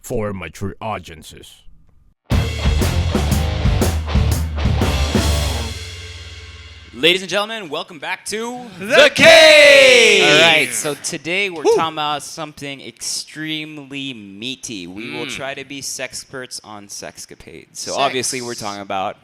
for mature audiences. Ladies and gentlemen, welcome back to The Cave! All right, so today we're talking about something extremely meaty. We will try to be sexperts on sexcapades. So obviously we're talking about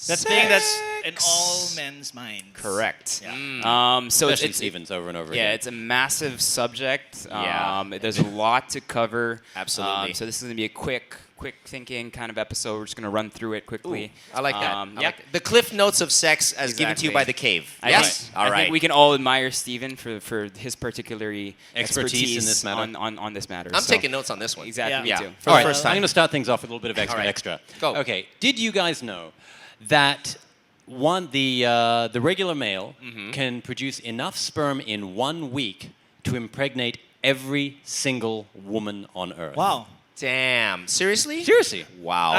That thing that's in all men's minds. correct. Yeah. So Especially it's Stevens over and over yeah, again. it's a massive subject. Yeah. There's a lot to cover. Absolutely. So this is going to be a quick thinking kind of episode. We're just going to run through it quickly. I like that. Yeah. I like the Cliff Notes of sex as given to you by the Cave. Yes? I think we can all admire Steven for his particular Expertise in this matter. on this matter. I'm So- taking notes on this one. Exactly, Yeah. me too. For All the right, first I'm time. going to start things off with a little bit of All right. extra. Go. Okay, did you guys know that the regular male can produce enough sperm in 1 week to impregnate every single woman on Earth? Wow. Damn. Seriously? Seriously. Wow.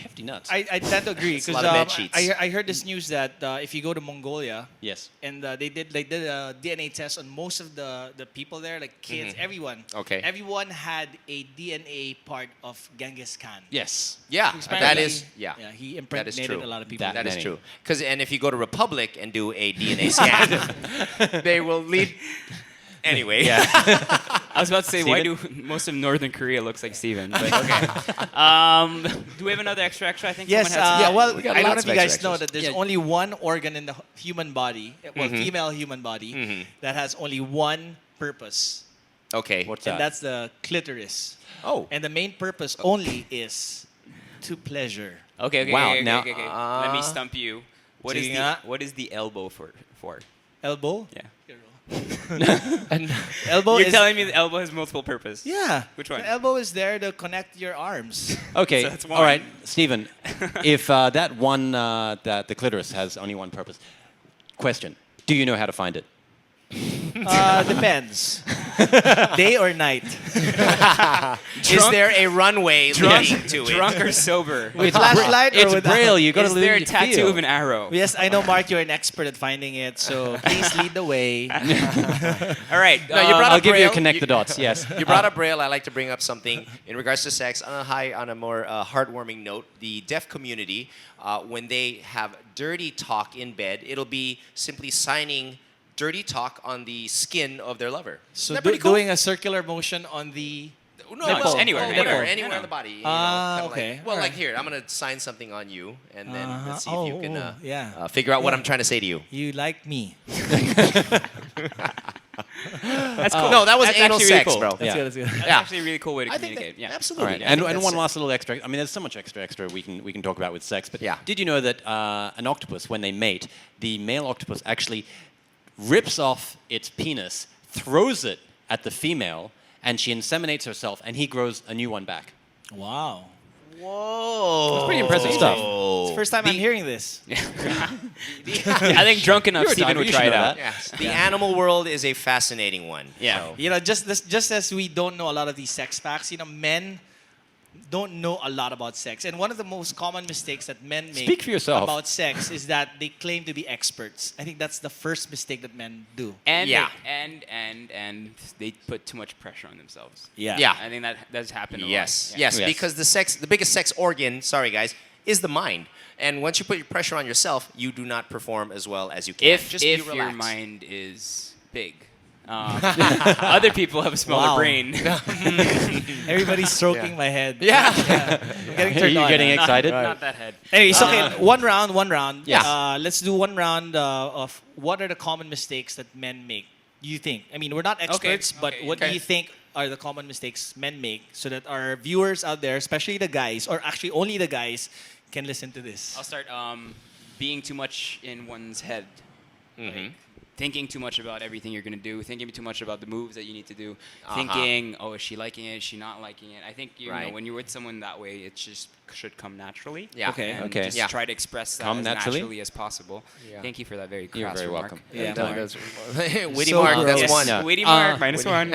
Hefty nuts. I tend to agree It's a lot of bed sheets. I heard this news that if you go to Mongolia Yes. and they did a DNA test on most of the people there, like kids, everyone. Okay. Everyone had a DNA part of Genghis Khan. Yes. Yeah. Apparently, That is, he true. impregnated a lot of people. That That is many. true. And if you go to Republic and do a DNA scan, they will lead. Anyway. Yeah. I was about to say, why do Steven? most of Northern Korea looks like Steven? But okay. Do we have another extra? I think Yes, someone had some. well, we got I don't know lots if you of guys extra know extras. that there's Yeah. only one organ in the human body, well, female human body, that has only one purpose, Okay. What's and that? that's the clitoris. Oh. And the main purpose only is to pleasure. Okay. Wow, Okay, now- okay. Let me stump you. Sige nga. What is the elbow for? Elbow? Yeah. Elbow You're is... telling me the elbow has multiple purpose? Yeah. Which one? The elbow is there to connect your arms. Okay. So that's All right, one. Stephen. If that the clitoris has only one purpose, question: do you know how to find it? Depends. Day or night. Is there a runway leading to it? Drunk or sober? With flashlight or It's without? braille. You got to Is there a leave it tattoo feel. of an arrow? Yes, I know, Mark, you're an expert at finding it, so please lead the way. All right. No, you brought I'll up give you a braille. connect the dots. Yes. You brought up Braille. I like to bring up something in regards to sex on a more heartwarming note. The deaf community, when they have dirty talk in bed, it'll be simply signing dirty talk on the skin of their lover. So Isn't that pretty cool? doing a circular motion on the... No, No, well, anywhere, anywhere anywhere. on the body. You Ah, kinda okay. Like, well, Alright. like here, I'm gonna sign something on you, and then let's see Oh, if you can yeah. figure out what Yeah. I'm trying to say to you. You like me. That's cool. No, that was That's anal actually really sex, cool. bro. That's Yeah. good, that's good. That's Yeah. actually a really cool way to I think communicate. that, Yeah. absolutely. All right, I think and that's one it. last little extra. I mean, there's so much extra we can talk about with sex. But Yeah. did you know that an octopus, when they mate, the male octopus actually rips off its penis, throws it at the female, and she inseminates herself, and he grows a new one back. Wow. Whoa. It's pretty impressive stuff. It's the first time I'm hearing this. I think drunk enough You're a Steven diver, would you try should it know out. that. Yes. The animal world is a fascinating one. Yeah. So. You know, just as we don't know a lot of these sex facts, you know, men don't know a lot about sex. And one of the most common mistakes that men make Speak for yourself. about sex is that they claim to be experts. I think that's the first mistake that men do. And Yeah. and they put too much pressure on themselves. Yeah. Yeah. I think that does happen a lot. Yes, Yeah. yes, Yes. because the biggest sex organ, sorry guys, is the mind. And once you put your pressure on yourself, you do not perform as well as you can. If Just be your relaxed. mind is big. Other people have a smaller Wow. brain. Everybody's stroking my head. Yeah. I'm getting Are turned you on. getting Not- excited? Not that head. Anyway, so okay, one round. Yes. Let's do one round of what are the common mistakes that men make. Do you think? I mean, we're not experts, but okay, what do okay. you think are the common mistakes men make so that our viewers out there, especially the guys, or actually only the guys, can listen to this? I'll start being too much in one's head. Like, thinking too much about everything you're going to do, thinking too much about the moves that you need to do, thinking, oh, is she liking it, is she not liking it? I think you know, Right. when you're with someone that way, it just should come naturally. Yeah. Okay. And Okay. just Yeah. try to express that Come as naturally? naturally as possible. Yeah. Thank you for that very You're crass very remark. welcome. Yeah. No, that's witty So mark. gross. That's one. No. Witty mark, minus one.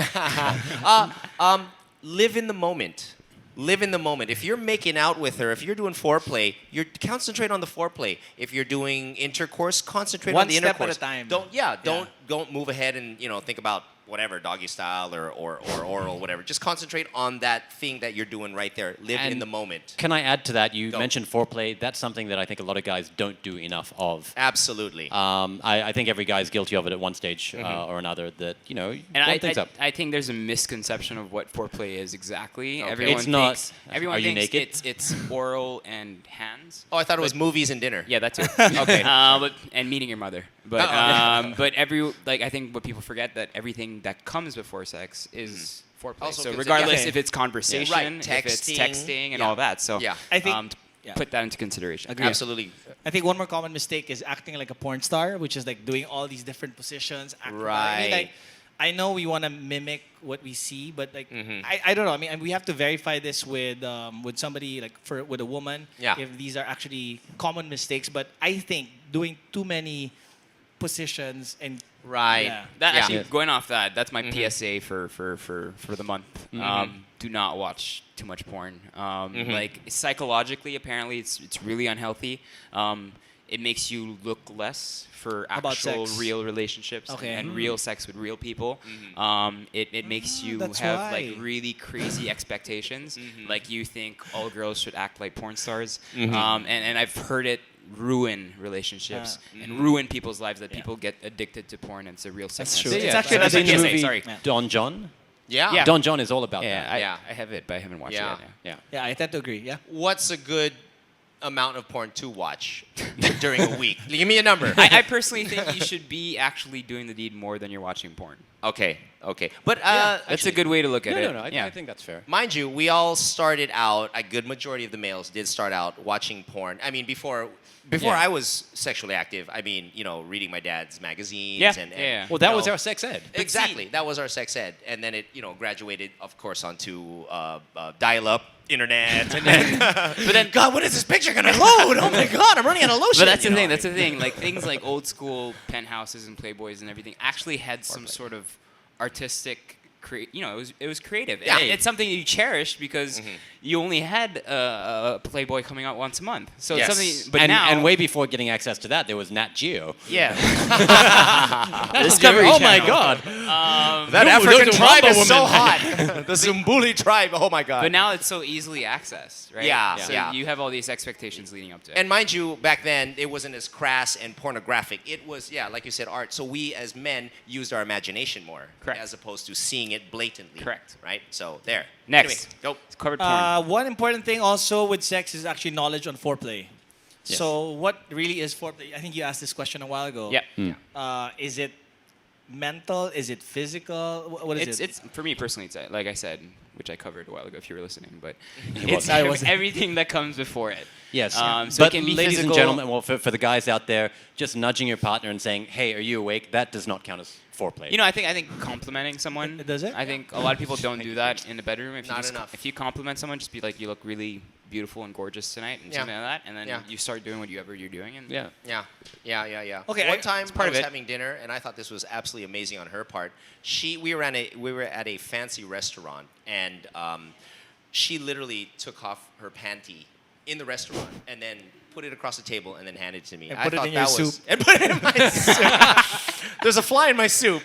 Live in the moment. Live in the moment. If you're making out with her, if you're doing foreplay, you concentrate on the foreplay. If you're doing intercourse, concentrate One on the step at a intercourse. time. Don't don't move ahead and think about whatever doggy style or oral, whatever. Just concentrate on that thing that you're doing right there. Live in the moment. Can I add to that? You Go. mentioned foreplay. That's something that I think a lot of guys don't do enough of. Absolutely. I think every guy is guilty of it at one stage or another. That And things up. I think there's a misconception of what foreplay is exactly. Okay. Everyone It's not, thinks, everyone are you thinks naked? it's oral and hands. Oh, I thought it was movies and dinner. Yeah, that's it. Okay. And meeting your mother. But but I think what people forget that everything that comes before sex is foreplay. Also So consider- regardless Okay. if it's conversation, Right, if it's texting, texting and yeah. all that. So Yeah. I think- yeah. put that into consideration. Agreed. Absolutely. I think one more common mistake is acting like a porn star, which is like doing all these different positions. I mean, Right. like, I know we want to mimic what we see, but like Mm-hmm. I don't know. I mean, we have to verify this with somebody like with a woman. Yeah. If these are actually common mistakes, but I think doing too many positions and Right. Yeah. That Yeah. actually going off that, that's my PSA for the month. Do not watch too much porn. Like psychologically, apparently, it's really unhealthy. It makes you look less for about actual sex? real relationships Okay. and real sex with real people. It makes you that's have like why. really crazy expectations. Like you think all girls should act like porn stars, and I've heard it ruin relationships and ruin people's lives. That people get addicted to porn and it's a real sickness. true. Yeah, It's actually that's have you a seen the PSA, movie sorry. Don John. Yeah. Don John is all about Yeah, that. I have it, but I haven't watched Yeah. it yet. Yeah. yeah, I tend to agree. Yeah. What's a good amount of porn to watch during a week? Give me a number. I personally think you should be actually doing the deed more than you're watching porn. Okay. But That's a good way to look at it. No, yeah. I think that's fair. mind you, we all started out. A good majority of the males did start out watching porn. I mean, before Yeah. I was sexually active. I mean, reading my dad's magazines. Yeah, And, yeah. Well, that you was know, our sex ed. Exactly. That was our sex ed, and then it graduated, of course, onto dial-up internet, and then. But then, God, when is this picture gonna load? Oh my God, I'm running out of lotion. But that's the you know? thing. That's the thing. Like things like old school penthouses and Playboys and everything actually had some sort of artistic. It was creative. Yeah. And it's something you cherish because you only had a Playboy coming out once a month. So Yes. it's something. But and, now, and way before getting access to that, there was Nat Geo. yeah. Discovery. Oh my Channel. God! That No, African those are tribe Wamba is so women. hot. The Zumbuli tribe. Oh my God. But now it's so easily accessed, right? Yeah, So yeah. you have all these expectations leading up to it. And mind you, back then it wasn't as crass and pornographic. It was, like you said, art. So we as men used our imagination more, Correct. as opposed to seeing it blatantly. Correct. Right. So there. Next. Anyway, go. It's covered porn. One important thing also with sex is actually knowledge on foreplay. Yes. So what really is foreplay? I think you asked this question a while ago. Yeah. Is it mental? Is it physical? What is it? It's for me personally. It's like I said, which I covered a while ago. If you were listening, but I it's wasn't. everything that comes before it. Yes. So But it can be ladies physical. and gentlemen, well, for the guys out there, just nudging your partner and saying, "Hey, are you awake?" That does not count as foreplay. I think complimenting someone. Does it? I think a lot of people don't do that in the bedroom. If you Not just, enough. If you compliment someone, just be like, "You look really beautiful and gorgeous tonight," and Yeah. something like that, and then Yeah. you start doing whatever you're doing. And yeah. Yeah. Okay, One time part I of was it. having dinner, and I thought this was absolutely amazing on her part. We were at a fancy restaurant, and she literally took off her panty in the restaurant, and then put it across the table, and then handed it to me. And I put it thought in your that was soup. and put it in my soup. There's a fly in my soup.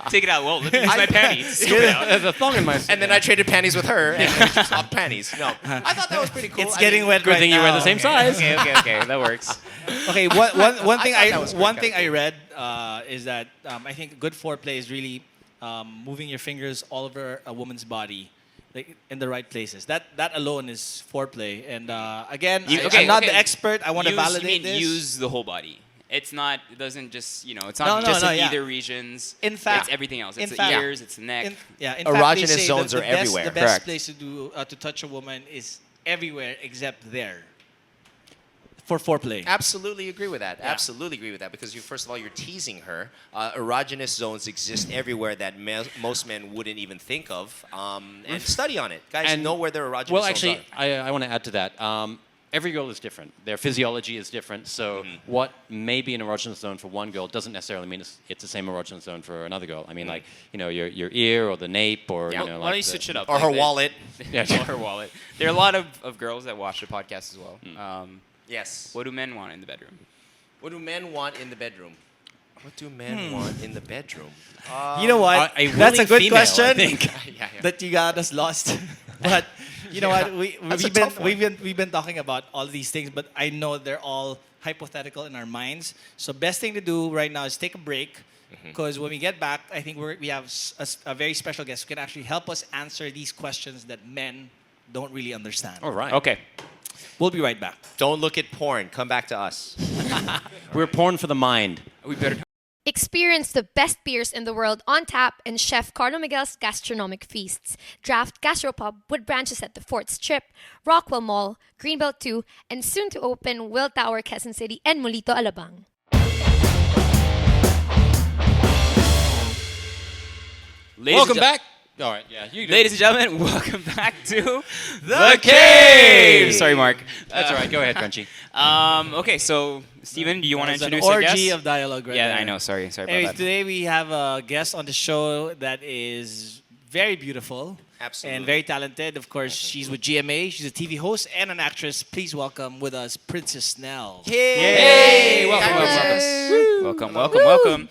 take it out. Well, let me use my panties. Scoop it out. There's a thong in my. And then I traded panties with her, and she swapped panties. No, I thought that was pretty cool. It's I getting mean, wet Good right thing you now. were the same size. Okay, that works. Okay, one thing I thought that was pretty one thing kinda I cool. read is that I think good foreplay is really moving your fingers all over a woman's body, like in the right places. That alone is foreplay. And again, I'm not the expert. I want to validate this. Use the whole body. It's not. It doesn't just. It's No, not no, just no, in yeah. either regions. In fact- it's everything else. in It's the fact- ears. It's the neck. In fact, Erogenous they say zones the are everywhere. The best Correct. place to do to touch a woman is everywhere except there. For foreplay. Absolutely agree with that. Absolutely agree with that, because first of all, you're teasing her. Erogenous zones exist everywhere that most men wouldn't even think of. And study on it, guys. And- know where their erogenous Well, zones actually, are. I want to add to that. Every girl is different. Their physiology is different. So what may be an erogenous zone for one girl doesn't necessarily mean it's the same erogenous zone for another girl. I mean, like, your ear or the nape or, Yeah. Why don't you switch it up? Or Like her the- wallet. Yeah. or her wallet. There are a lot of girls that watch the podcast as well. Yes. What do men want in the bedroom? What do men want in the bedroom? What do men want in the bedroom? You know what? A That's a willing good female, I question. think. Yeah. That you got us lost. But you know what? That's a tough one. We've been talking about all these things, but I know they're all hypothetical in our minds. So best thing to do right now is take a break, because when we get back, I think we have a very special guest who can actually help us answer these questions that men don't really understand. All right. Okay. We'll be right back. Don't look at porn. Come back to us. We're porn for the mind. We better. Experience the best beers in the world on tap in Chef Carlo Miguel's gastronomic feasts. Draft Gastropub with branches at the Fort Strip, Rockwell Mall, Greenbelt 2, and soon to open Will Tower, Quezon City, and Molito, Alabang. Welcome back. All right, yeah. Ladies and gentlemen, welcome back to The Cave! Sorry, Mark. That's all right. Go ahead, Crunchy. Okay, so, Steven, do you want to It's an introduce our orgy guest? of dialogue right Yeah, there. I know. Sorry about Anyways, that. today we have a guest on the show that is very beautiful. Absolutely. And very talented. Of course, she's with GMA. She's a TV host and an actress. Please welcome with us Princess Snell. Hey! Hello. Welcome.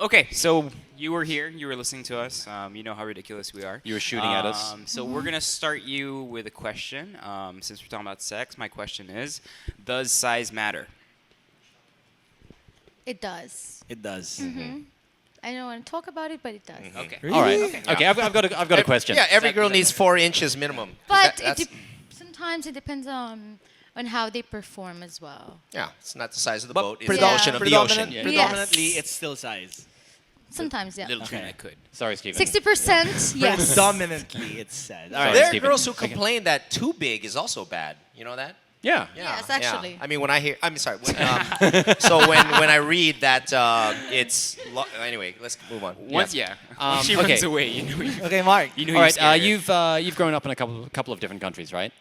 Okay, so you were here. You were listening to us. You know how ridiculous we are. You were shooting at us. So we're going to start you with a question. Since we're talking about sex, my question is, does size matter? It does. It does. I don't want to talk about it, but it does. Okay. Really? All right. Okay, I've got a question. Yeah, every girl needs 4 inches minimum. But That's- sometimes it depends on how they perform as well. yeah, it's not the size of the But boat, it's the ocean of the ocean. Predominantly, Yes. it's still size. Sometimes, yeah. Little Okay. tune I could. Sorry, Steven. 60%, yes. Predominantly, it's size. All Sorry, right. There are Steven. girls who complain that too big is also bad. You know that? Yeah. Yes, actually. I mean, when I hear, I'm sorry. So when I read that it's anyway, let's move on. Once, yeah. She okay. runs away. You know, Okay, Mark. you know All you're right. scared. You've grown up in a couple of different countries, right?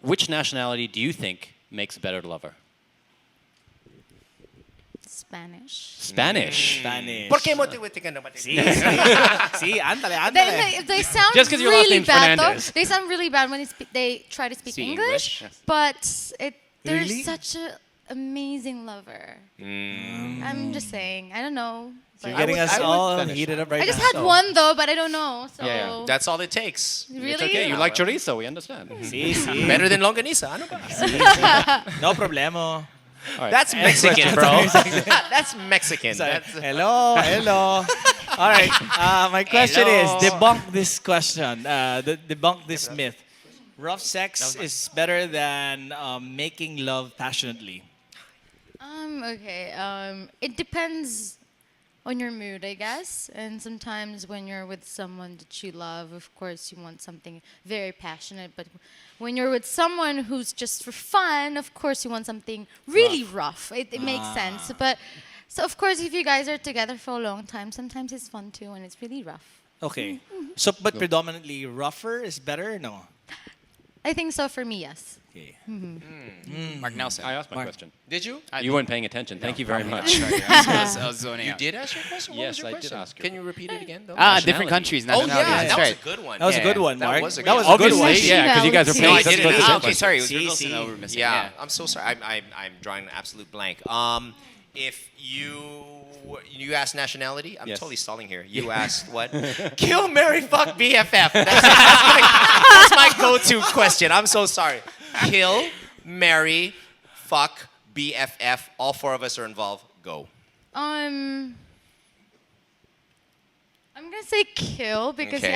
Which nationality do you think makes a better lover? Spanish. Spanish. Spanish. ¿Por qué motivo ka naman? See, ándale, They sound Just 'cause your last really name's bad, though. Fernandez. They sound really bad when they try to speak Speak English. English? But they're Really? such an amazing lover. I'm just saying. I don't know. You're But getting I us would all finish. heated up right I just now. had one, though, but I don't know. So Yeah, That's all it takes. Really? It's okay. You like chorizo. We understand. See, see. Better than longanisa. Ano ba? No problemo. All right. That's Mexican, bro. That's Mexican. That's, Hello, hello. All right. My question is debunk this question. Debunk this myth. Rough sex is better than making love passionately. Okay. It depends on your mood, I guess. And sometimes when you're with someone that you love, of course, you want something very passionate. But when you're with someone who's just for fun, of course, you want something really rough. It makes sense. But so, of course, if you guys are together for a long time, sometimes it's fun too, and it's really rough. Okay. So, but predominantly rougher is better? No. I think so for me, yes. Okay. Mark Nelson. I asked my Mark. question. did you? You weren't paying attention. Thank you very much. Sorry, I was zoning You out. did ask your question? What Yes, was your I did question? ask you. Can you repeat it again, though? Different countries. Oh, yeah, nationalities, that that's was right. a good one. That was a Yeah. good one, That Mark. was a That was good a good one. Obviously, yeah, because you guys are No, paying I such didn't. close Ah, attention. Okay, sorry. It was See, Wilson see. that we were missing. Yeah, I'm so sorry. I'm drawing an absolute blank. If you asked nationality, I'm Yes. totally stalling here. You asked what? Kill, marry, fuck, BFF. That's my go-to question. I'm so sorry. Kill, marry, fuck, BFF. All 4 of us are involved. Go. I'm gonna say kill because Okay.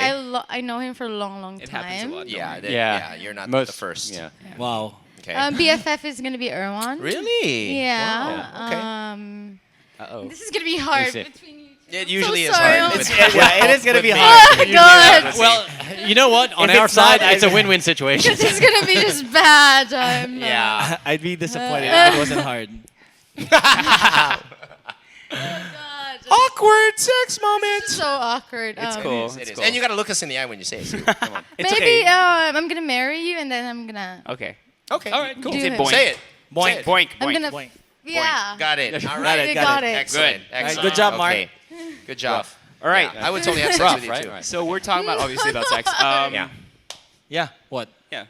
I know him for a long It time. happens a lot. Yeah, Yeah. You're not Most the first. Yeah. Wow. Okay. BFF is gonna be Erwan. Really? Yeah. Wow. Okay. Uh-oh. This is gonna be hard Is it? between you. It usually is sorry. hard. Yeah, it is going to be With me. hard. Oh God! Well, you know what? On If our it's not, side, it's a I- win-win situation. This is gonna be just bad. Yeah. I'd be disappointed if it wasn't hard. God, Awkward sex moment. so awkward. It's cool. It It's is. cool. And you got to look us in the eye when you say it. too. Come on. It's Maybe okay. I'm gonna marry you and then I'm gonna. Okay. Okay. All right, cool. Do Say it. boink. Say it. Boink. Say it. Boink. I'm Boink. gonna. Boink. Yeah. Got it. All Got right. it, You got got it. it. Excellent. Good. Excellent. Good job, Mark. Okay. Good job. All right. Yeah, I would totally have sex Rough, with you right? too. Right. So we're talking about obviously about sex. Yeah. Yeah. What? Yeah.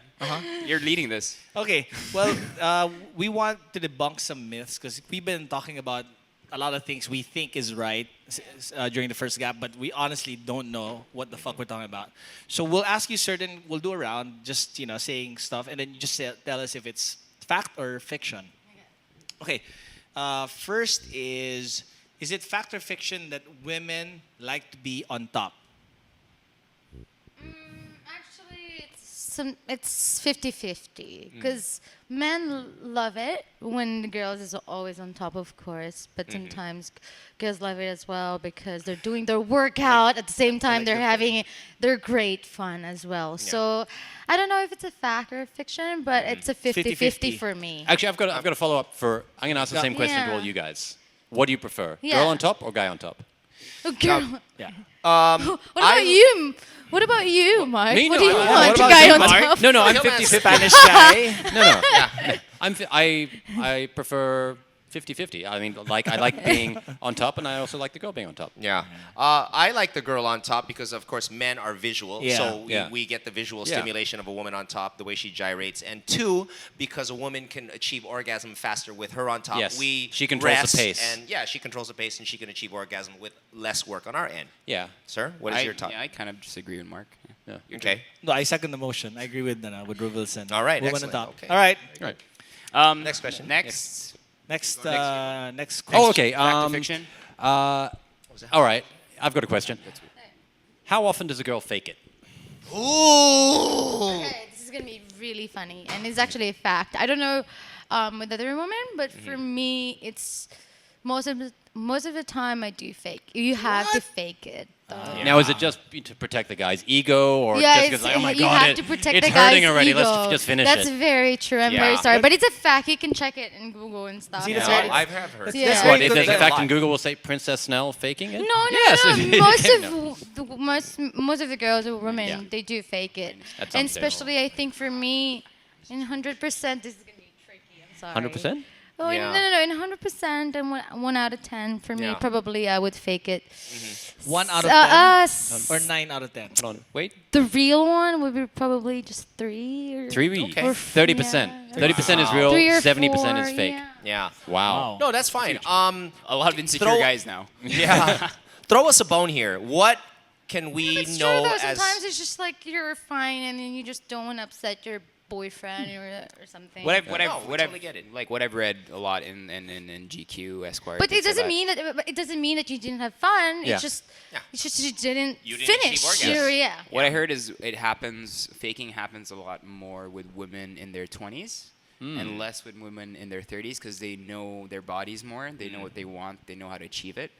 You're leading this. Okay. Well, we want to debunk some myths because we've been talking about a lot of things we think is right during the first gap, but we honestly don't know what the fuck we're talking about. So we'll ask you we'll do a round, just saying stuff, and then you just tell us if it's fact or fiction. Okay. First is it fact or fiction that women like to be on top? Actually, it's 50-50 because men love it when the girls is always on top, of course, but sometimes girls love it as well because they're doing their workout at the same time they're having their great fun as well. So I don't know if it's a fact or a fiction, but it's a 50-50 for me. Actually, I've got a follow up for. I'm going to ask the same question to all you guys. What do you prefer, Yeah. girl on top or guy on top? Oh, girl. Yeah. What about you? What about you, Mark? Me? What No, do you what want? about Guy you, on Mark? top? No, I'm Come on, 50-50. Spanish guy. No. I prefer 50-50. I mean, I like being on top, and I also like the girl being on top. Yeah. I like the girl on top because, of course, men are visual. Yeah. So Yeah. we get the visual Yeah. stimulation of a woman on top, the way she gyrates. And two, because a woman can achieve orgasm faster with her on top. Yes. We She controls the rest pace. And she controls the pace and she can achieve orgasm with less work on our end. Yeah. Sir, what is your top? Yeah, I kind of disagree with Mark. Yeah. Okay. No, I second the motion. I agree with Wilson. All right, Woman excellent. on top. Okay. All right. Right. Next question. Next. Next question. Oh, okay. Fact or fiction? All right. I've got a question. How often does a girl fake it? Ooh. Okay, this is gonna be really funny, and it's actually a fact. I don't know with other women, but for me, it's most of the time I do fake. You have to fake it. Now, is it just to protect the guy's ego, or Yeah, just because, oh my you God, have to protect it's the guy's hurting already, ego. let's just finish That's it? very true. I'm Yeah. very sorry, but it's a fact. You can check it in Google and stuff. See, Yeah, that's right. I've heard. Yeah. That's What, very if there's good. a fact in Google will say Princess Snell faking it? No, Yes. most of the girls or women Yeah. they do fake it, That's and understandable. especially I think for me, in 100% this is gonna be tricky. I'm sorry. 100%? Oh Yeah. no, in 100% and one out of 10 for me Yeah. probably I would fake it. 1 out of 10 S- or 9 out of 10. Hold on. Wait. the real one would be probably just 3 or 3 Okay. or 30%. yeah. 30% is real, 3 or 70% is 4, fake. yeah. Yeah. Wow. No, that's fine. A lot of insecure Throw- guys now. Yeah. Throw us a bone here. What can we It's know true though. as Sometimes it's just like you're fine, and then you just don't want to upset your boyfriend or something. What No, we totally get it. Like what I've read a lot in GQ, Esquire. But things it like doesn't that. mean that. But it doesn't mean that you didn't have fun. Yeah. It's just you didn't You didn't finish. achieve orgasm. Yeah. What I heard is faking happens a lot more with women in their 20s and less with women in their 30s because they know their bodies more. They know what they want. They know how to achieve it.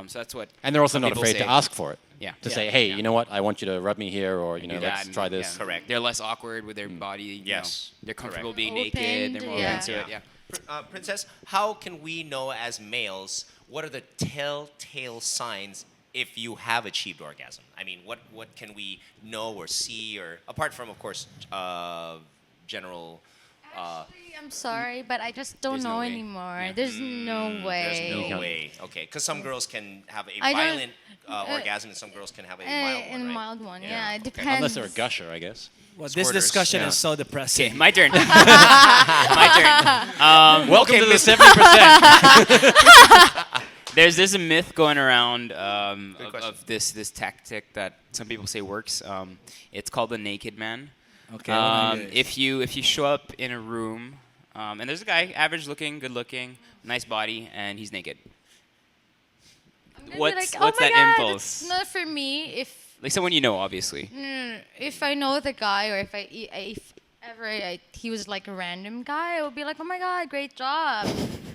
So that's what. And they're also some not people afraid say. to ask for it. Yeah. To Yeah. say, hey, Yeah. you know what? I want you to rub me here, or, Do let's that try and- this. yeah. Correct. They're less awkward with their body. you Yes. know. They're comfortable Correct. being naked. They're more Opened, open to yeah. it. Yeah. Princess, how can we know as males what are the telltale signs if you have achieved orgasm? I mean, what can we know or see, or apart from, of course, general. Actually, I'm sorry, but I just don't There's no know way. anymore. Yeah. There's no way. There's no way. Okay, because some girls can have a I don't- violent orgasm, and some girls can have a mild one, In right? mild one, Yeah, yeah. It okay. depends. Unless they're a gusher, I guess. Well, this Squirters, discussion yeah. is so Okay, depressing. my turn. My turn. Welcome okay, to the 70%. There's a myth going around question. of this tactic that some people say works. It's called the naked man. Okay. what are you guys? If you show up in a room and there's a guy, average looking, good looking, nice body, and he's naked. I'm gonna be What's like, oh my that God, impulse? It's not for me. If Like someone you know, obviously. if I know the guy, or if he was like a random guy, I would be like, oh my God, great job.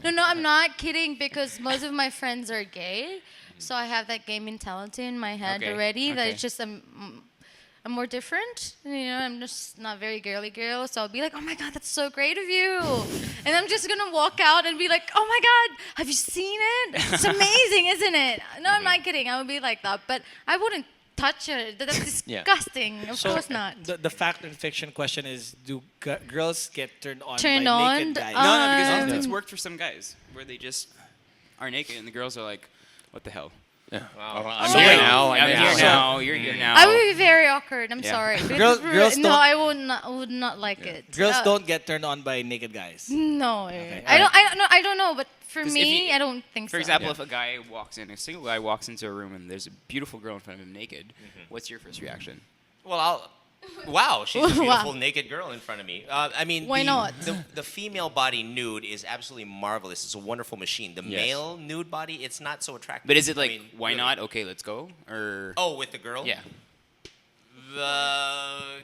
No, I'm not kidding, because most of my friends are gay, so I have that gay mentality in my head Okay, already. That okay. it's just I'm more different. I'm just not very girly girl, so I'll be like, oh my God, that's so great of you. And I'm just gonna walk out and be like, oh my God, have you seen it? It's amazing, isn't it? No, I'm not kidding. I would be like that, but I wouldn't touch it. That's Yeah. disgusting. Of course not. The fact and fiction question is: do girls get turned on Turned by on? naked guys? No, because Um, it's worked for some guys where they just are naked and the girls are like, what the hell? I'm So here wait, now. I'm here now. now. You're here now. I would be very awkward. I'm Yeah. sorry. Girls no, don't- I would not like it. Girls don't get turned on by naked guys. No, Okay, I don't know. But For 'Cause if me, you- I don't think For so. example, if a single guy walks into a room and there's a beautiful girl in front of him naked, what's your first reaction? Well, wow, she's a Wow. beautiful naked girl in front of me. I mean, Why not? The female body nude is absolutely marvelous. It's a wonderful machine. The Yes. male nude body, it's not so attractive. But is it I like, mean, why really. not? Okay, let's go. Or With the girl? yeah,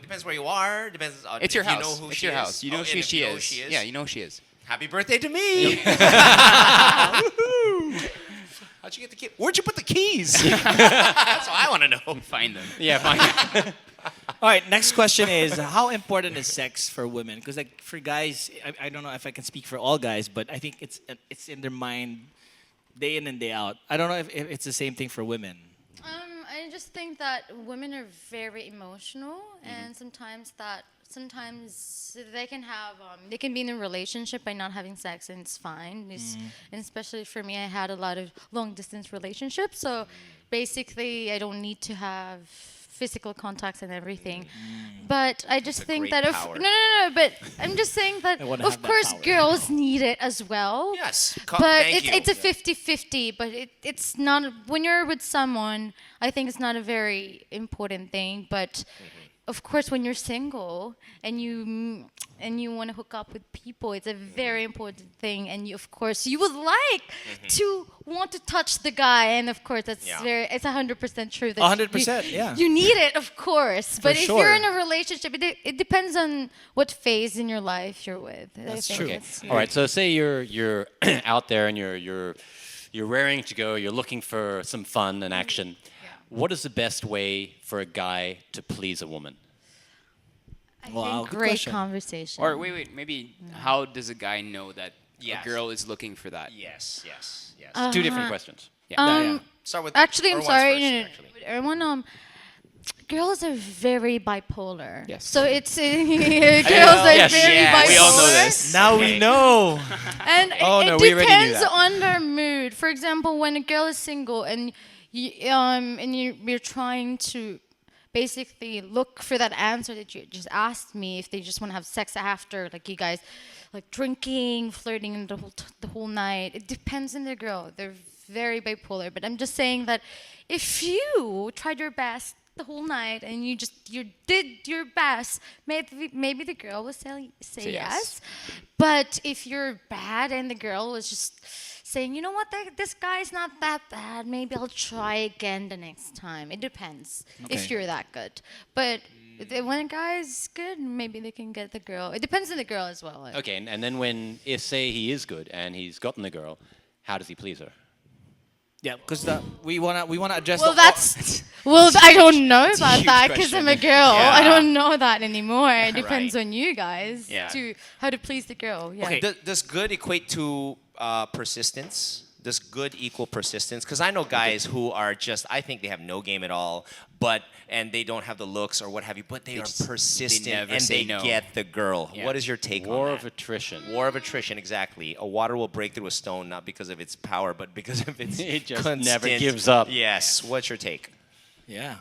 Depends where you are. Depends on it's your if house. You know who it's she your is. house. You know and who if she you is. know who she is. Yeah, you know who she is. Happy birthday to me. How'd you get the key? Where'd you put the keys? That's what I want to know. Find them. Yeah, fine. All right, next question is how important is sex for women? Because like for guys, I don't know if I can speak for all guys, but I think it's in their mind day in and day out. I don't know if it's the same thing for women. I just think that women are very emotional, and sometimes they can have they can be in a relationship by not having sex, and it's fine. And especially for me, I had a lot of long distance relationships, so basically I don't need to have physical contacts and everything. But I just think great that power. no, but I'm just saying that I wanna have of that course power. girls need it as well. Yes. But Thank you. it's a 50-50, but it's not when you're with someone, I think it's not a very important thing, but of course when you're single and you want to hook up with people, it's a very important thing, and you, of course you would like to want to touch the guy, and of course that's it's 100% true that 100%, yeah. you need it, of course, but if sure. you're in a relationship, it depends on what phase in your life you're with. That's I think true. it's- All right. So say you're out there and you're raring to go. You're looking for some fun and action. What is the best way for a guy to please a woman? I Wow, think good great question. conversation. Or wait, maybe how does a guy know that Yes. a girl is looking for that? Yes. Two different questions. Start with. Actually, I'm Erwan's sorry. first, No, no, actually. no. Erwan, girls are very bipolar. Yes. So it's girls are yes, very yeah, bipolar. we all know this. Now we know. And Oh, it no, we already knew depends that. on their mood. For example, when a girl is single and you're trying to basically look for that answer that you just asked me, if they just want to have sex after, like you guys, like drinking, flirting the whole night. It depends on the girl. They're very bipolar. But I'm just saying that if you tried your best the whole night and you did your best, maybe the girl will say Say yes. yes. But if you're bad and the girl was just saying, you know what, this guy's not that bad, maybe I'll try again the next time. It depends if Okay. you're that good. But when a guy's good, maybe they can get the girl. It depends on the girl as well. Okay. And then if say he is good and he's gotten the girl, how does he please her? Yeah, because we wanna address. Well, the, I don't know about huge that because I'm a question. girl. I Yeah. don't know that anymore. It depends Right. on you guys Yeah. to how to please the girl. Yeah. Okay. Does good equate to persistence? Does good equal persistence? Because I know guys who are just, I think they have no game at all, and they don't have the looks or what have you, but they are just- persistent they never and say they no. get the girl. Yeah. What is your take War on of that? attrition. War of attrition, exactly. A water will break through a stone not because of its power, but because of its It just constant- never gives up. Yes. What's your take? yeah.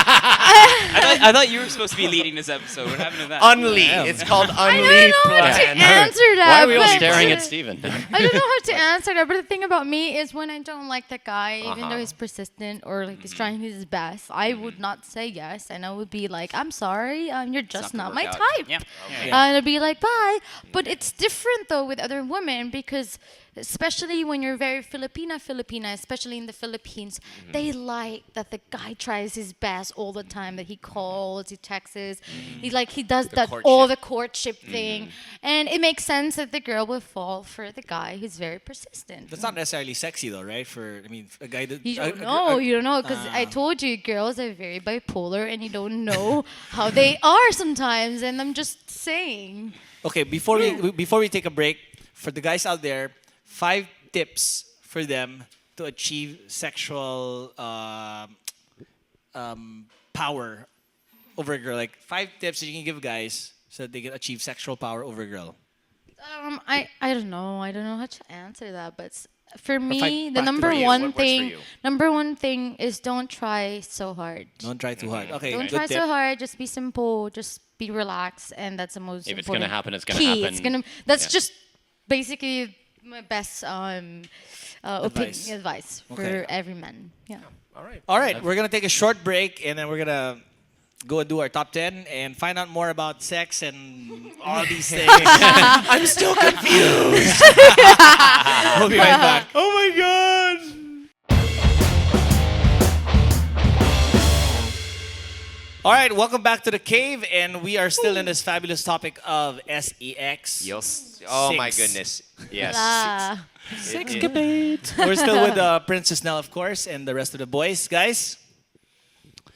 I thought you were supposed to be leading this episode. What happened to that? Unlead. Yeah. It's called unlead I don't know how to answer that. Why are we all but- staring at Steven? I don't know how to answer that, but the thing about me is when I don't like the guy, even though he's persistent or like he's trying his best, I would not say yes, and I would be like, "I'm sorry, you're just gonna not my work out. type." Yeah. And I'd be like, "Bye." But it's different though with other women because, especially when you're very Filipina, especially in the Philippines, they like that the guy tries his best all the time. That he calls, he texts, he does that all the courtship thing, and it makes sense that the girl will fall for the guy who's very persistent. That's not necessarily sexy though, right? A guy that You don't know, because I told you, girls are very bipolar, and you don't know how they are sometimes. And I'm just saying. Okay, before we take a break, for the guys out there, 5 tips for them to achieve sexual power over a girl. Like 5 tips that you can give guys so that they can achieve sexual power over a girl. I don't know. I don't know how to answer that, but for me, five the number you. one What works for thing, you? number one thing is don't try so hard. Don't try too hard. Okay, Don't good try tip. so hard. Just be simple. Just be relaxed, and that's the most If it's important gonna happen, it's gonna key. happen. That's Yeah. just basically my best advice for Okay. every man. Yeah. All right. All right, we're gonna take a short break, and then we're gonna go and do our top 10 and find out more about sex and all these things. I'm still confused. We'll be right back. Oh my god! All right, welcome back to the cave, and we are still in this fabulous topic of sex. Yes. Oh my Six. goodness. Yes. Ah. We're still with Princess Snell, of course, and the rest of the boys, guys.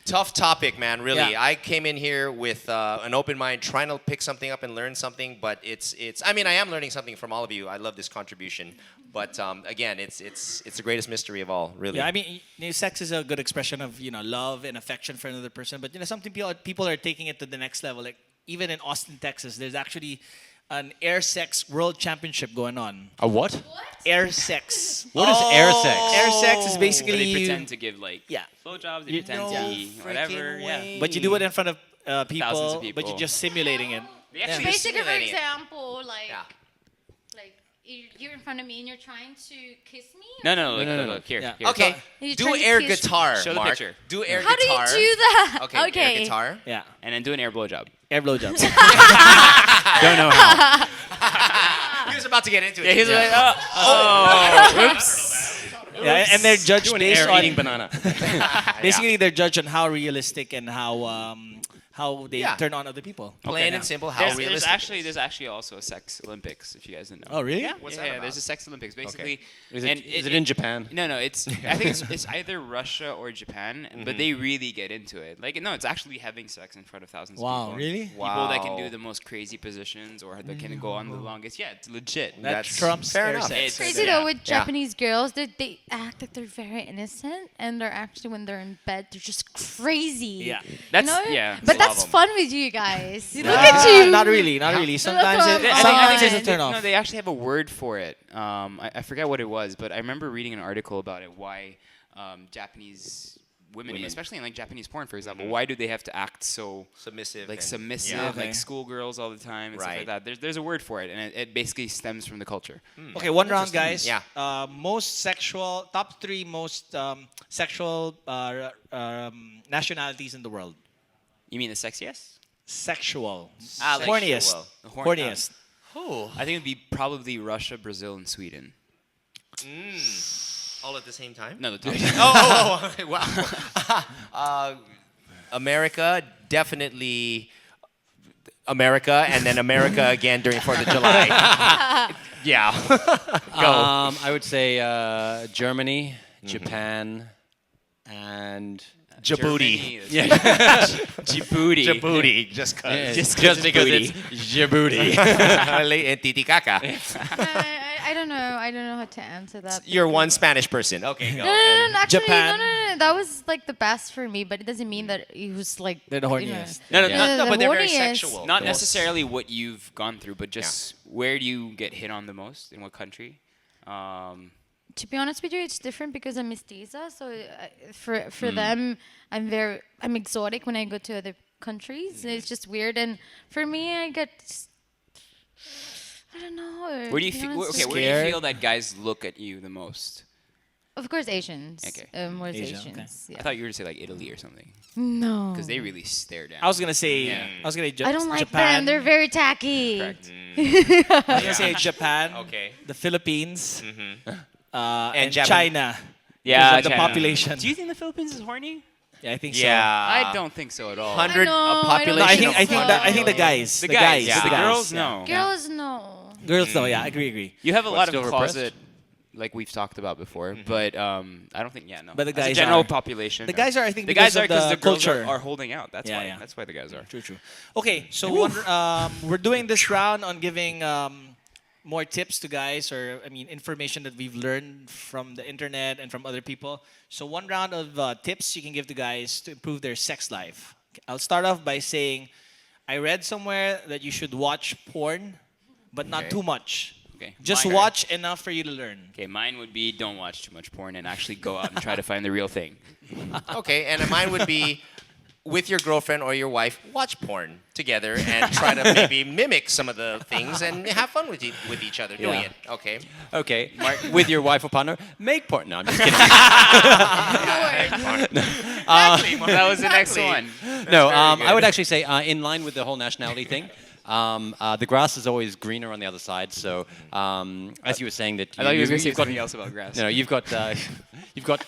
Tough topic, man. Really, Yeah. I came in here with an open mind, trying to pick something up and learn something. But it's. I mean, I am learning something from all of you. I love this contribution. But again, it's the greatest mystery of all. Really. Yeah, I mean, sex is a good expression of love and affection for another person. But some people are taking it to the next level. Like even in Austin, Texas, there's actually an air sex world championship going on. A what? Air sex. What is air sex? Air sex is So basically they you- pretend to give like Yeah. blowjobs. They You pretend to know, be whatever. Yeah. But you do it in front of people, Thousands of but people. you're just simulating it. They actually Basically, for simulating it. example, Yeah. like you're in front of me and you're trying to kiss me. No, look, no, look, no. look, here. Yeah. Here. Okay. You Do try to air kiss- guitar, Show the Mark. picture. Do air How guitar. do you do that? Okay. Air guitar. Yeah. And then do an air blowjob. Air blowjobs. Don't know how. He was about to get into it. Yeah, he's like, oh, oops. Yeah, and they're judged Do an based air on eating banana. basically they're judged on how realistic and how they Yeah. turn on other people. Plain Okay, and simple. How There's realistic. there's actually also a sex Olympics if you guys didn't know. Oh, really? Yeah, What's yeah, that yeah, about? there's a sex Olympics basically. Is and it in Japan? No, it's. I think it's either Russia or Japan, but they really get into it. Like, no, it's actually having sex in front of thousands of Wow, people. really? People that can Wow. do the most crazy positions or that can go on the longest. Yeah, it's legit. That That's trumps fair air enough. sex. It's- Crazy Yeah. though with Yeah. Japanese girls, they act like they're very innocent, and they're actually when they're in bed, they're just crazy. Yeah. That's You know? yeah. But love that's 'em. fun with you guys. Look at you. Not really, not really. Sometimes Look, it, I think- sometimes I it's a think turn off. No, they actually have a word for it. I forget what it was, but I remember reading an article about it. Why Japanese women, especially in like Japanese porn, for example, why do they have to act so Submissive. like and- submissive, Yeah. Okay. like schoolgirls all the time and stuff Right. like that? There's a word for it, and it basically stems from the culture. Okay, one round, guys. Yeah. Top three most sexual nationalities in the world. You mean the sexiest? Sexual. Like Horniest. sexual. The horn- Horniest. Oh. I think it'd be probably Russia, Brazil, and Sweden. All at the same time? No, the two. Okay, wow. America, definitely America, and then America again during 4th of July. Yeah. Go. I would say Germany, Japan, and Djibouti. Yeah. Djibouti. Djibouti, just Yeah, cause. just because it's Djibouti. And Titicaca. I don't know. I don't know how to answer that. You're one Spanish person. Okay, go. No, actually, Japan. no. That was like the best for me, but it doesn't mean that it was like. They're the you know. horniest. No, No, but they're very horniest. sexual. Not Yes. necessarily what you've gone through, but just where do you get hit on the most? In what country? To be honest with you, it's different because I'm mestiza. So for them, I'm exotic when I go to other countries. It's just weird, and for me, I get. I don't know. Where do you to be feel? honest Okay, with where you. do you feel that guys look at you the most? Of course, Asians. Okay. More Asia, Asians. okay. Yeah. I thought you were gonna say like Italy or something, No. because they really stare down. I was gonna say. Yeah. I was gonna. I don't like Japan. them. They're very tacky. Correct. I was gonna say Japan. Okay. The Philippines. And Japan. China. Yeah, Because of the China. population. Do you think the Philippines is horny? Yeah, I think Yeah. I don't think so at all. 100 I know, a I population. don't so. I think think so. I think the guys. The guys, yeah. the guys, girls, yeah. no. Girls, no. Girls, though. Yeah, I agree. You have a lot still of repressed? closet, like we've talked about before, but I don't think no. But the As a guys general are. population. The no. guys are, I think, The because guys are of the the girls culture. are holding out. That's Yeah, why. yeah. That's why the guys are. True. Okay, so we're doing this round on giving more tips to guys, or information that we've learned from the internet and from other people. So one round of tips you can give to guys to improve their sex life. I'll start off by saying, I read somewhere that you should watch porn, but not too much. Okay. Just Mine- watch enough for you to learn. Okay, mine would be don't watch too much porn and actually go out and try to find the real thing. Okay, and mine would be with your girlfriend or your wife, watch porn together and try to maybe mimic some of the things and have fun with each other doing it. Okay. Okay. With your wife or partner, make porn. No, I'm just kidding. That was the next one. No, I would actually say in line with the whole nationality thing. The grass is always greener on the other side. So, as you were saying that I thought you were going to say you've got something else about grass. no, you've got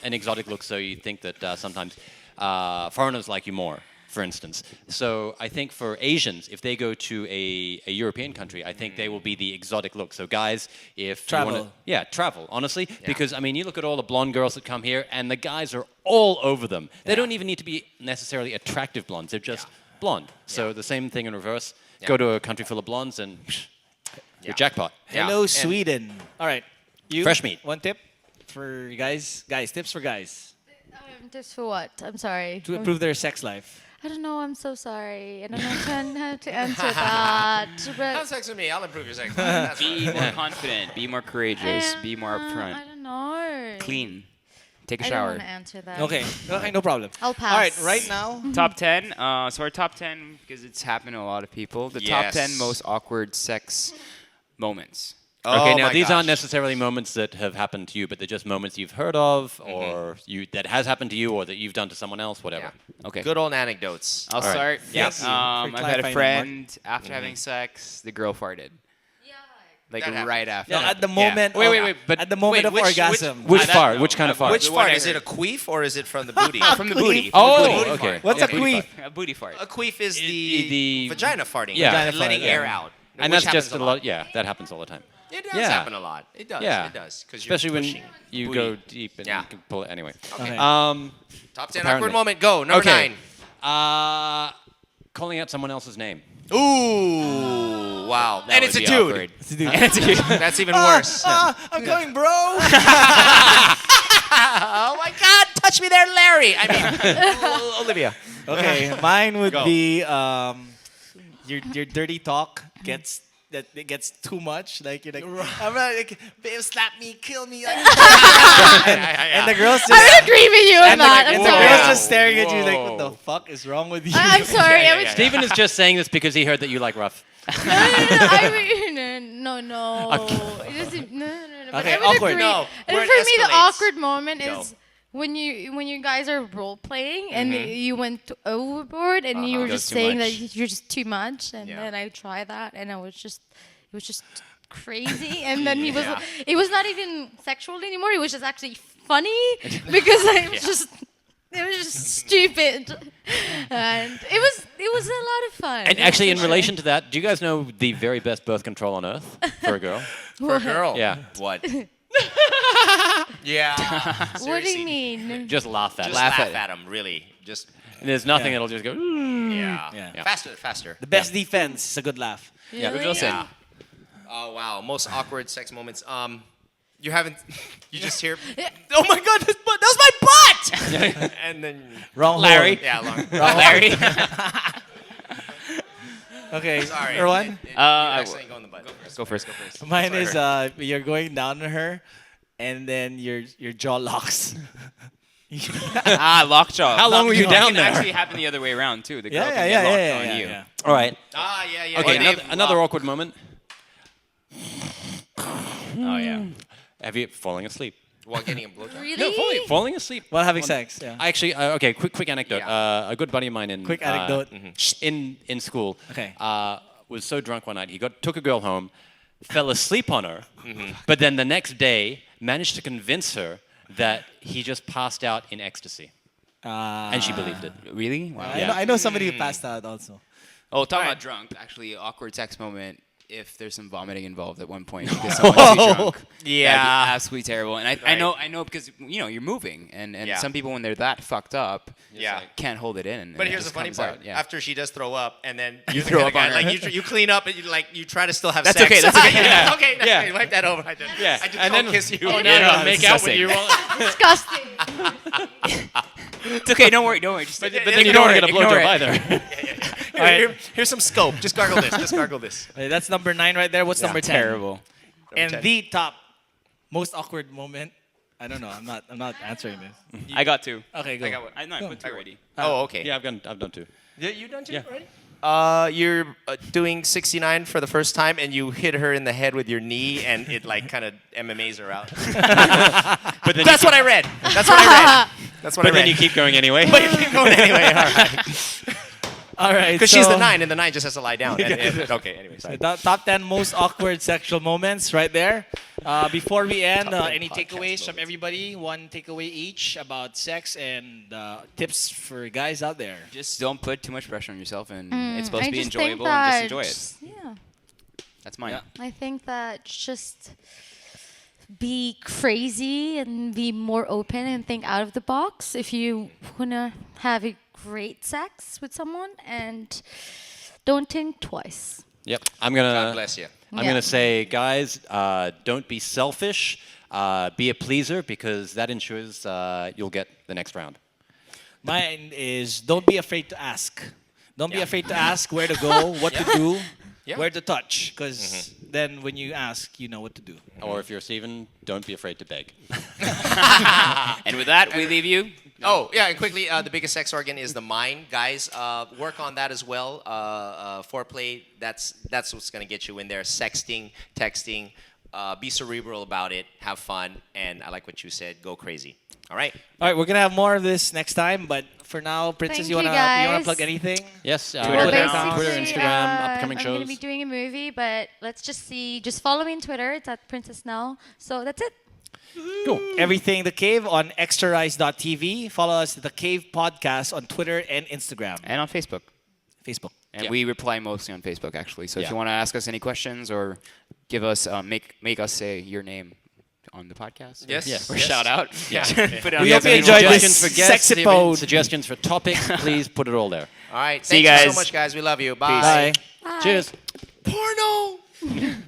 an exotic look, so you think that sometimes foreigners like you more, for instance. So I think for Asians, if they go to a European country, I think they will be the exotic look. So guys, if Travel. you wanna, travel, honestly, because I mean, you look at all the blonde girls that come here, and the guys are all over them. They don't even need to be necessarily attractive blondes; they're just blonde. So the same thing in reverse. Go to a country full of blondes, and you're jackpot. Hello, And- Sweden. All right. You, Fresh meat. One tip for guys. Guys, tips for guys Tips for what? I'm sorry. to improve their sex life. I don't know. I'm so sorry. I don't know how to answer that. Have But sex with me. I'll improve your sex life. That's Be fine. more confident. Be more courageous. Be more I upfront. don't know. Clean. Take a I don't shower. want to answer that. Okay, no problem. I'll pass. All right, right now. Top 10. So our top 10, because it's happened to a lot of people, the top Yes. 10 most awkward sex moments. Okay, Oh now my these aren't gosh. necessarily moments that have happened to you, but they're just moments you've heard of, or that has happened to you, or that you've done to someone else, whatever. Yeah. Okay. Good old anecdotes. I'll right. start. Yes. Yeah. For I've had a clarifying friend, after having sex, the girl farted. Like That happens. right after. No, at the moment. Wait, of- wait, but at the moment wait, of which- orgasm. Which that- fart? no, Which kind of I- fart? Which the one fart? I Is it a heard. queef or is it from the booty? From the booty. Oh, From the booty. okay. What's a booty queef? fart. A booty fart. A queef is the- vagina farting. Yeah. Vagina letting fart, air yeah. out. And which that's just happens a lot. Yeah, that happens all the time. It does Yeah. happen a lot. It does. Yeah. It does. 'Cause Especially you're when pushing you booty. go deep and Yeah. you can pull it anyway. Okay. Top 10 Apparently. awkward moment. Go. Number Okay. 9. Calling out someone else's name. Ooh. Wow. That And would it's a be dude. awkward. It's a dude. It's a dude. That's even worse. I'm going, bro. Oh my God! Touch me there, Larry. I mean, Olivia. Okay, mine would Go. be your dirty talk gets that it gets too much. Like you're like, I'm not, like, babe, slap me, kill me. And the girls just I would agree with you on and that. the I'm girls sorry. just staring at you like, what the fuck is wrong with you? I'm sorry. I would. Stephen is just saying this because he heard that you like rough. No. It doesn't. No. But Okay, I would awkward. agree. No, And where for it me, the escalates. awkward moment Go. is when you guys are role playing and you went overboard and you were Goes just too saying much. that you're just too much, and Yeah. then I tried that and it was just crazy, and then it was not even sexual anymore. It was just actually funny because I was just. It was just stupid, and it was a lot of fun. And actually, in relation to that, do you guys know the very best birth control on earth for a girl? For a girl. Yeah. What? Yeah. What do Seriously. you mean? Just laugh at Just it. laugh at at him, really. Just And there's nothing Yeah. that'll just go. "Ooh." yeah. Yeah. Faster. The best defense is a good laugh. Yeah, Really? Wilson. Yeah. Oh wow, most awkward sex moments. You haven't. You just hear. Oh my God, that was my butt. And then Wrong Larry. hole. yeah, long. Larry. Okay, Sorry. Erwan? You accidentally go in the butt. Go first. Mine is you're going down on her, and then your jaw locks. Lockjaw. How long were you It down can there? actually happen the other way around too. The girl yeah, can yeah, get locked yeah, on yeah, you. yeah. All right. Yeah. Okay, Dave, another awkward moment. Oh yeah. Have you falling asleep? While getting a blowjob. Really? No, falling asleep. While having sex. Yeah. I actually, okay, quick anecdote. Yeah. A good buddy of mine in Quick anecdote. in school. Okay. Was so drunk one night he took a girl home, fell asleep on her, but then the next day managed to convince her that he just passed out in ecstasy, and she believed it. Really? Wow. I know, I know somebody who passed out also. Oh, talking about drunk. Actually, awkward sex moment. If there's some vomiting involved at one point because someone's too drunk. Yeah. That'd be absolutely terrible. And I Right. know because you're moving, and Yeah. some people when they're that fucked up, Yeah. can't hold it in. And But it here's the just funny comes part. out. Yeah. After she does throw up, and then You you're the throw kind of up on guy, her. like you clean up and you try to still have That's sex. okay, that's okay. yeah. Okay. No, Yeah. wipe that over. I did. Yeah. I just And don't then- kiss you. Oh, Yeah, no, no, make it's out when disgusting. you want. Disgusting. It's okay. Don't worry. Just But then you don't want to get a ignore blowjob it. either. Here's some scope. Just gargle this. Just gargle this. Okay, that's number 9 right there. What's number 10? Terrible. And the top most awkward moment I don't know. I'm not answering this. I got 2. Okay, go. I got one. I put 2 already. Oh, okay. Yeah, I've done 2. You done 2 Yeah. already? You're doing 69 for the first time, and you hit her in the head with your knee, and it like kind of MMAs her out. But then That's what I read. That's what I read. That's what I But read. then you keep going anyway. But you keep going anyway. All right. All right. Because she's the 9, and the 9 just has to lie down. Okay. Anyway, sorry. Top 10 most awkward sexual moments right there. Before we end, any takeaways from everybody? One takeaway each about sex and tips for guys out there. Just don't put too much pressure on yourself, and it's supposed I to be just think enjoyable, and just that enjoy it. Yeah. That's mine. Yeah. I think that just be crazy and be more open and think out of the box if you want to have a great sex with someone, and don't think twice. Yep. God bless you. I'm Yeah. going to say, guys, don't be selfish. Be a pleaser, because that ensures you'll get the next round. Mine is don't be afraid to ask. Don't be afraid to ask where to go, what to do, where to touch. Because then when you ask, you know what to do. Or if you're Steven, don't be afraid to beg. And with that, we leave you. Oh, yeah, and quickly, the biggest sex organ is the mind. Guys, work on that as well. Foreplay, that's what's going to get you in there. Sexting, texting, be cerebral about it, have fun, and I like what you said, go crazy. All right? All right, we're going to have more of this next time, but for now, Princess, Thank you you, wanna guys. plug anything? Yes. Well, Twitter basically, Twitter, Instagram, upcoming I'm going to shows. be doing a movie, but let's just see. Just follow me on Twitter. It's at Princess Snell. So that's it. Cool. Everything The Cave on extrarise.tv. Follow us, The Cave Podcast, on Twitter and Instagram. And on Facebook. Facebook. And we reply mostly on Facebook, actually. So if Yeah. you want to ask us any questions or give us, make us say your name on the podcast. Yes. Or shout out. Yeah. Put it on We the hope you episode. enjoyed this Suggestions for guests, Sexipode. suggestions for topics, please put it all there. All right. See you Thank you so guys. much, guys. We love you. Bye. Bye. Cheers. Porno!